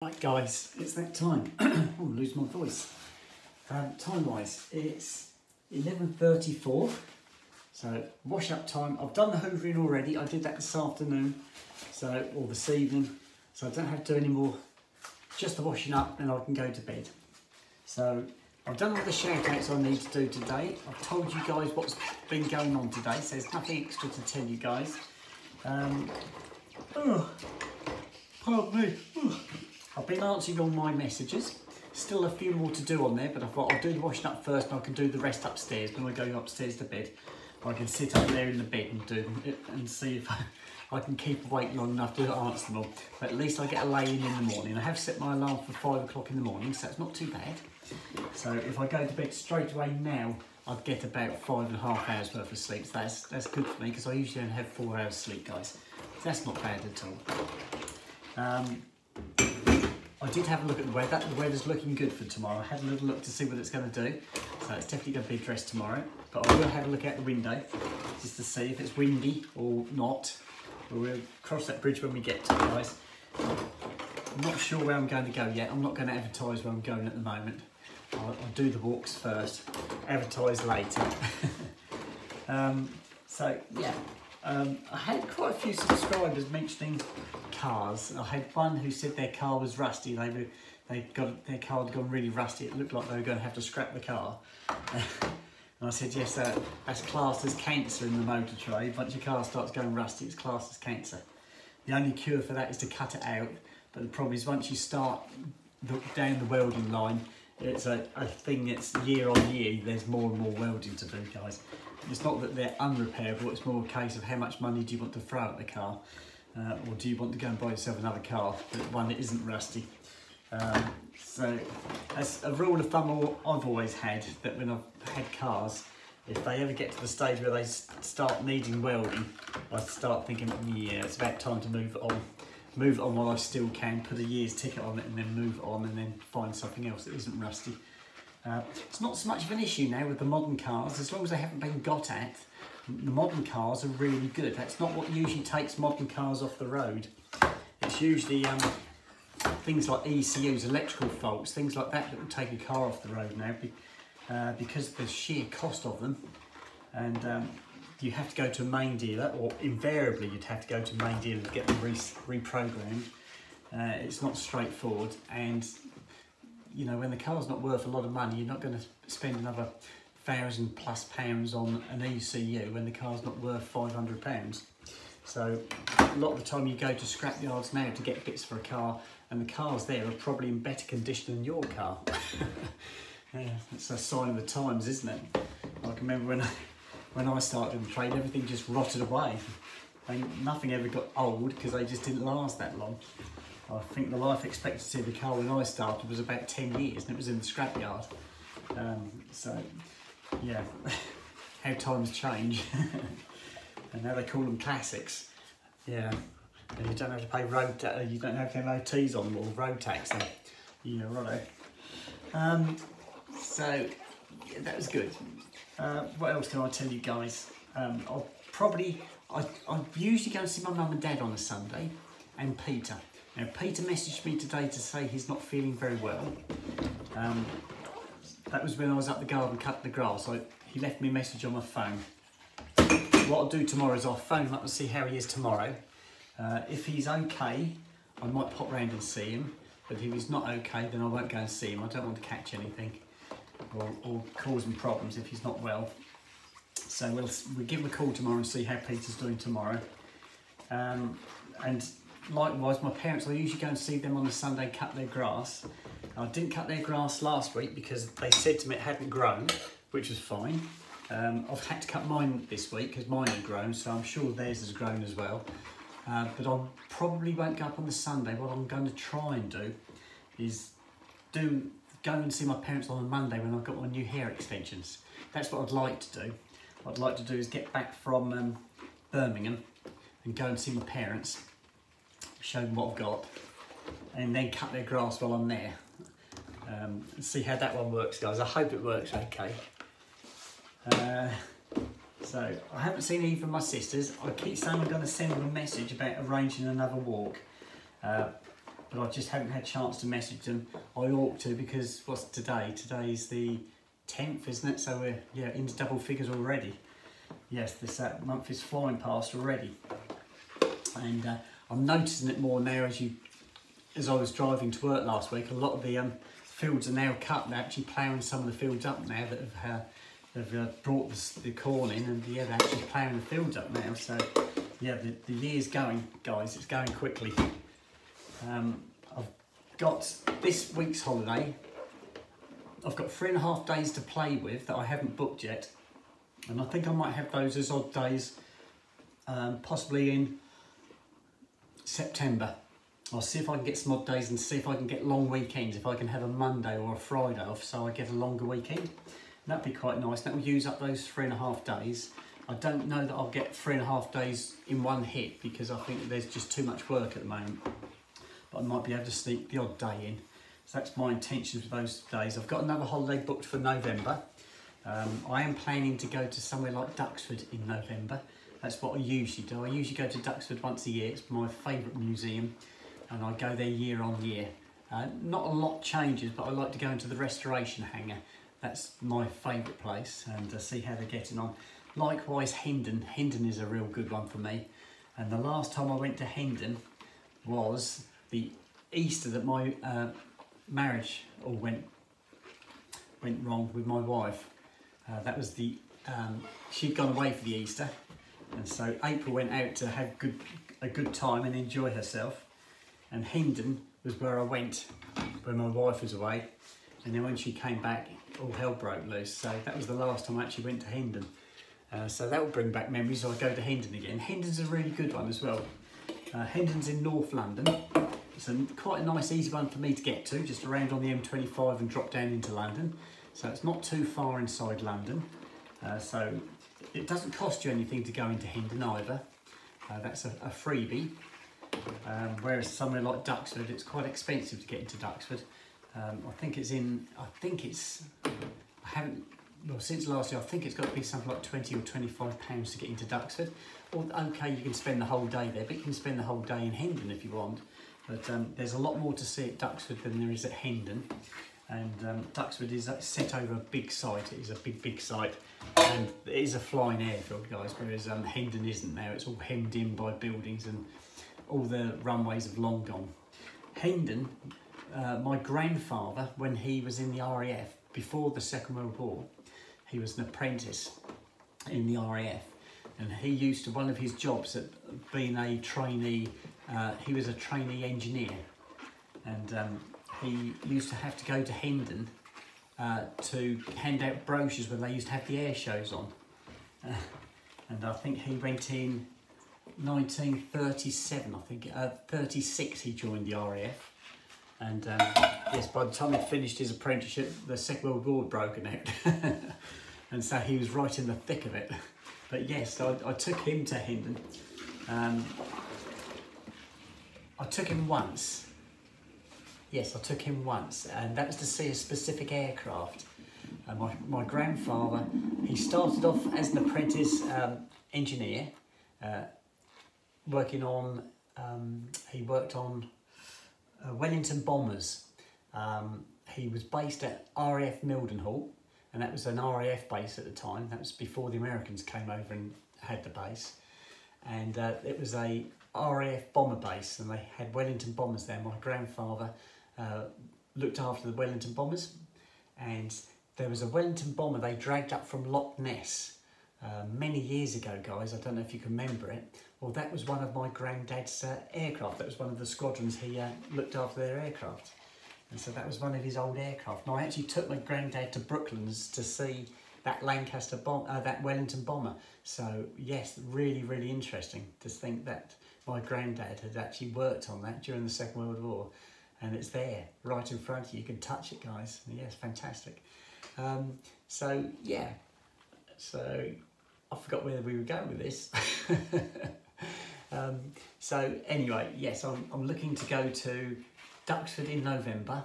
Right guys, it's that time. Oh, lose my voice. Time-wise, it's 11:34. So wash up time. I've done the hoovering already. I did that this afternoon, or this evening. So I don't have to do any more. Just the washing up, and I can go to bed. So I've done all the shout outs I need to do today. I've told you guys what's been going on today, so there's nothing extra to tell you guys. Pardon me. I've been answering all my messages. Still a few more to do on there, but I thought I'll do the washing up first and I can do the rest upstairs. When I go upstairs to bed, I can sit up there in the bed and do it and see if I can keep awake long enough to answer them all. But at least I get a lay-in the morning. I have set my alarm for 5 o'clock in the morning, so that's not too bad. So if I go to bed straight away now, I'd get about 5.5 hours worth of sleep. So that's good for me, because I usually only have 4 hours sleep, guys. So that's not bad at all. I did have a look at the weather. The weather's looking good for tomorrow. I had a little look to see what it's going to do. So it's definitely going to be dressed tomorrow. But I will have a look out the window just to see if it's windy or not. We'll cross that bridge when we get to it, guys. I'm not sure where I'm going to go yet. I'm not going to advertise where I'm going at the moment. I'll do the walks first, advertise later. So yeah, I had quite a few subscribers mentioning cars. I had one who said their car was rusty. Their car had gone really rusty. It looked like they were going to have to scrap the car. And I said, yes, that's classed as cancer in the motor trade. Once your car starts going rusty, it's classed as cancer. The only cure for that is to cut it out. But the problem is, once you start down the welding line, it's a thing that's year on year. There's more and more welding to do, guys. It's not that they're unrepairable. It's more a case of how much money do you want to throw at the car. Or do you want to go and buy yourself another car, but one that isn't rusty? So as a rule of thumb I've always had, that when I've had cars, if they ever get to the stage where they start needing welding, I start thinking, yeah, it's about time to move on. Move it on while I still can, put a year's ticket on it and then move on, and then find something else that isn't rusty. It's not so much of an issue now with the modern cars, as long as they haven't been got at. The modern cars are really good. That's not what usually takes modern cars off the road. It's usually things like ECUs, electrical faults, things like that will take a car off the road now, because of the sheer cost of them. And you have to go to a main dealer, or invariably you'd have to go to a main dealer to get them reprogrammed. It's not straightforward, and you know, when the car's not worth a lot of money, you're not going to spend another £1,000+ on an ECU when the car's not worth £500. So a lot of the time you go to scrapyards now to get bits for a car, and the cars there are probably in better condition than your car. Yeah, it's a sign of the times, isn't it? I can remember when I started in the trade, everything just rotted away. Nothing ever got old because they just didn't last that long. I think the life expectancy of the car when I started was about 10 years, and it was in the scrapyard. So yeah, how times change. And now they call them classics. Yeah, and you don't have to pay you don't have to have MOTs on them, or road tax. Yeah, righto. So yeah, that was good. What else can I tell you guys? I usually go and see my mum and dad on a Sunday, and Peter. Now Peter messaged me today to say he's not feeling very well. That was when I was up the garden cutting the grass. He left me a message on my phone. What I'll do tomorrow is I'll phone him up and see how he is tomorrow. If he's okay, I might pop round and see him. But if he's not okay, then I won't go and see him. I don't want to catch anything or cause him problems if he's not well. So we'll give him a call tomorrow and see how Peter's doing tomorrow. And likewise, my parents, I usually go and see them on a Sunday, cut their grass. I didn't cut their grass last week because they said to me it hadn't grown, which was fine. I've had to cut mine this week because mine had grown, so I'm sure theirs has grown as well. But I probably won't go up on the Sunday. What I'm going to try and do is go and see my parents on a Monday when I've got my new hair extensions. That's what I'd like to do. What I'd like to do is get back from Birmingham and go and see my parents, show them what I've got, and then cut their grass while I'm there. And see how that one works, guys. I hope it works okay. So I haven't seen either of my sisters. I keep saying I'm going to send them a message about arranging another walk. but I just haven't had a chance to message them. I ought to, because what's today? Today's the 10th, isn't it? So we're into double figures already. Yes, this month is flying past already, and I'm noticing it more now as I was driving to work last week. A lot of the fields are now cut. They're actually ploughing some of the fields up now that have brought the corn in, and yeah, they're actually ploughing the fields up now. So yeah, the year's going, guys. It's going quickly. I've got this week's holiday. I've got 3.5 days to play with that I haven't booked yet, and I think I might have those as odd days, possibly in September. I'll see if I can get some odd days and see if I can get long weekends, if I can have a Monday or a Friday off so I get a longer weekend. That'd be quite nice. That will use up those 3.5 days. I don't know that I'll get 3.5 days in one hit, because I think there's just too much work at the moment. But I might be able to sneak the odd day in. So that's my intentions for those days. I've got another holiday booked for November. I am planning to go to somewhere like Duckwood in November. That's what I usually do. I usually go to Duckwood once a year. It's my favourite museum, and I go there year on year. Not a lot changes, but I like to go into the restoration hangar. That's my favourite place, and see how they're getting on. Likewise, Hendon. Hendon is a real good one for me. And the last time I went to Hendon was the Easter that my marriage all went wrong with my wife. That was she'd gone away for the Easter, and so April went out to have a good time and enjoy herself. And Hendon was where I went when my wife was away, and then when she came back, all hell broke loose. So that was the last time I actually went to Hendon. So that will bring back memories. So I go to Hendon again. Hendon's a really good one as well. Hendon's in North London. It's quite a nice, easy one for me to get to, just around on the M25 and drop down into London. So it's not too far inside London. So it doesn't cost you anything to go into Hendon either. That's a freebie. Whereas somewhere like Duxford, it's quite expensive to get into Duxford. I haven't, well, since last year, I think it's got to be something like £20 or £25 to get into Duxford. Or, okay, you can spend the whole day there, but you can spend the whole day in Hendon if you want. But there's a lot more to see at Duxford than there is at Hendon. And Duxford is set over a big site. It is a big site, and it is a flying airfield, guys, whereas Hendon isn't now. It's all hemmed in by buildings, and all the runways have long gone. Hendon, my grandfather, when he was in the RAF, before the Second World War, he was an apprentice in the RAF, and he used to, one of his jobs at being a trainee, he was a trainee engineer, and he used to have to go to Hendon to hand out brochures when they used to have the air shows on. And I think he went in 1937, I think, 36 he joined the RAF. And yes, by the time he'd finished his apprenticeship, the Second World War had broken out. And so he was right in the thick of it. But yes, I took him to Hendon. I took him once. Yes, I took him once, and that was to see a specific aircraft. My grandfather, he started off as an apprentice engineer, working on, he worked on Wellington Bombers. He was based at RAF Mildenhall, and that was an RAF base at the time. That was before the Americans came over and had the base. And it was a RAF bomber base, and they had Wellington Bombers there. My grandfather looked after the Wellington Bombers, and there was a Wellington bomber they dragged up from Loch Ness many years ago, guys. I don't know if you can remember it. Well, that was one of my granddad's aircraft. That was one of the squadrons he looked after their aircraft. And so that was one of his old aircraft. And I actually took my granddad to Brooklands to see that that Wellington bomber. So yes, really, really interesting to think that my granddad had actually worked on that during the Second World War. And it's there, right in front of you. You can touch it, guys. Yes, fantastic. So yeah, so I forgot where we were going with this. So anyway, yes, I'm looking to go to Duxford in November.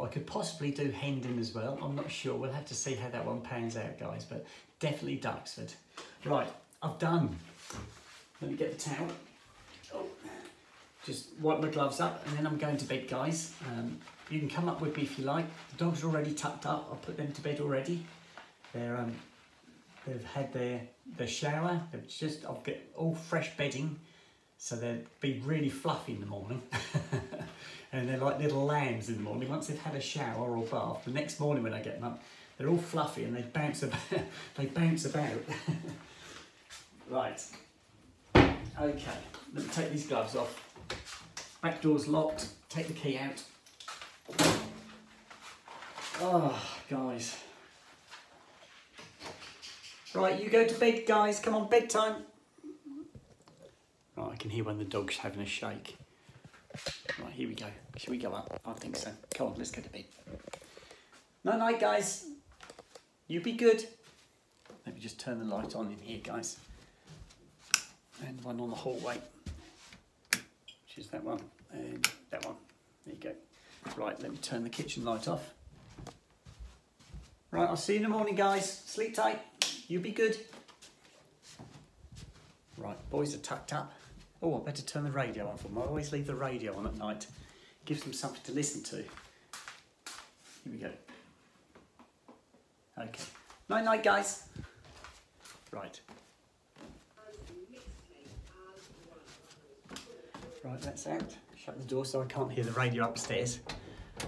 I could possibly do Hendon as well. I'm not sure. We'll have to see how that one pans out, guys, but definitely Duxford. Right, I've done. Let me get the towel. Oh, just wipe my gloves up and then I'm going to bed, guys. You can come up with me if you like. The dogs are already tucked up. I'll put them to bed already. They've had their shower. I'll get all fresh bedding, so they'll be really fluffy in the morning. And they're like little lambs in the morning. Once they've had a shower or bath, the next morning when I get them up, they're all fluffy and they bounce about. They bounce about. Right. Okay. Let me take these gloves off. Back door's locked. Take the key out. Oh, guys. Right, you go to bed, guys. Come on, bedtime. Right, I can hear when the dog's having a shake. Right, here we go. Shall we go up? I think so. Come on, let's go to bed. Night night, guys. You be good. Let me just turn the light on in here, guys. And one on the hallway. Which is that one. And that one. There you go. Right, let me turn the kitchen light off. Right, I'll see you in the morning, guys. Sleep tight. You be good. Right, boys are tucked up. Oh, I better turn the radio on for them. I always leave the radio on at night. Gives them something to listen to. Here we go. Okay. Night night, guys. Right. Right, that's out. Shut the door so I can't hear the radio upstairs.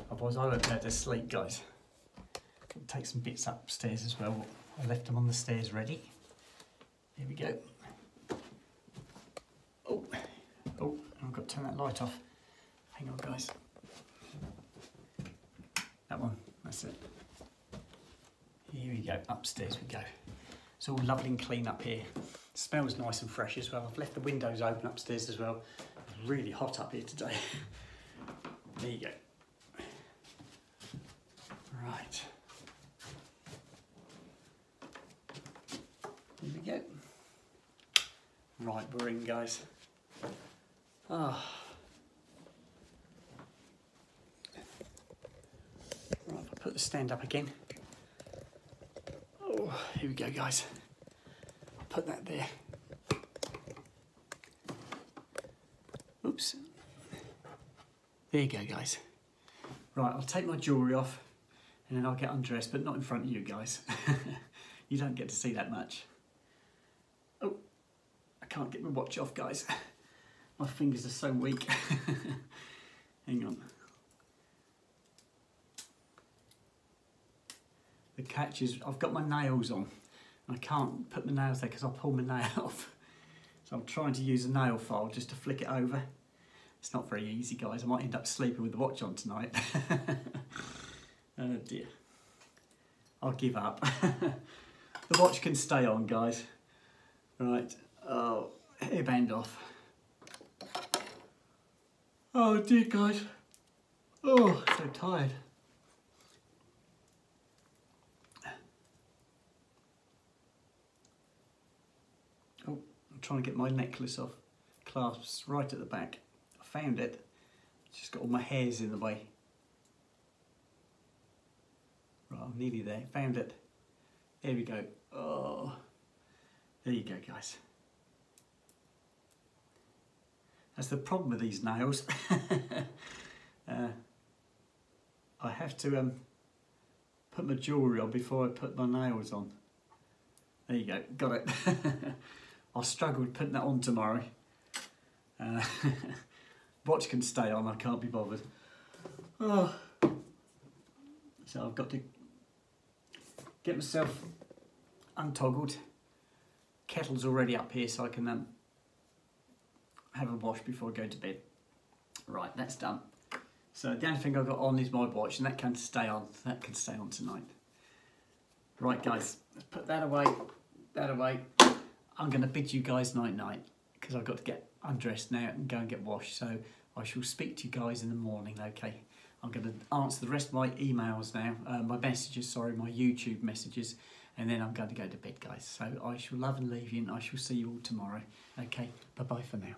Otherwise I won't be able to sleep, guys. I'll take some bits upstairs as well. I left them on the stairs ready. Here we go. Oh, I've got to turn that light off. Hang on, guys. That one, that's it. Here we go, upstairs we go. It's all lovely and clean up here. It smells nice and fresh as well. I've left the windows open upstairs as well. It's really hot up here today. There you go. Right. Here we go. Right, we're in, guys. Ah. Right, I'll put the stand up again. Oh, here we go, guys. I'll put that there. Oops. There you go, guys. Right, I'll take my jewellery off and then I'll get undressed, but not in front of you guys. You don't get to see that much. Oh, I can't get my watch off, guys. My fingers are so weak. Hang on. The catch is I've got my nails on. I can't put my nails there because I'll pull my nail off. So I'm trying to use a nail file just to flick it over. It's not very easy, guys. I might end up sleeping with the watch on tonight. Oh dear. I'll give up. The watch can stay on, guys. Right. Oh, hairband off. Oh dear, guys. Oh, so tired. Oh, I'm trying to get my necklace off. Clasps right at the back. I found it. It's just got all my hairs in the way. Right, I'm nearly there. Found it. There we go. Oh, there you go, guys. That's the problem with these nails. I have to put my jewellery on before I put my nails on. There you go, got it. I'll struggle with putting that on tomorrow. Watch can stay on, I can't be bothered. Oh. So I've got to get myself untoggled. Kettle's already up here so I can have a wash before I go to bed. Right, that's done. So the only thing I've got on is my watch, and that can stay on. That can stay on tonight. Right, guys, let's put that away. That away. I'm going to bid you guys night night because I've got to get undressed now and go and get washed. So I shall speak to you guys in the morning. Okay. I'm going to answer the rest of my emails now, my messages. Sorry, my YouTube messages, and then I'm going to go to bed, guys. So I shall love and leave you, and I shall see you all tomorrow. Okay. Bye bye for now.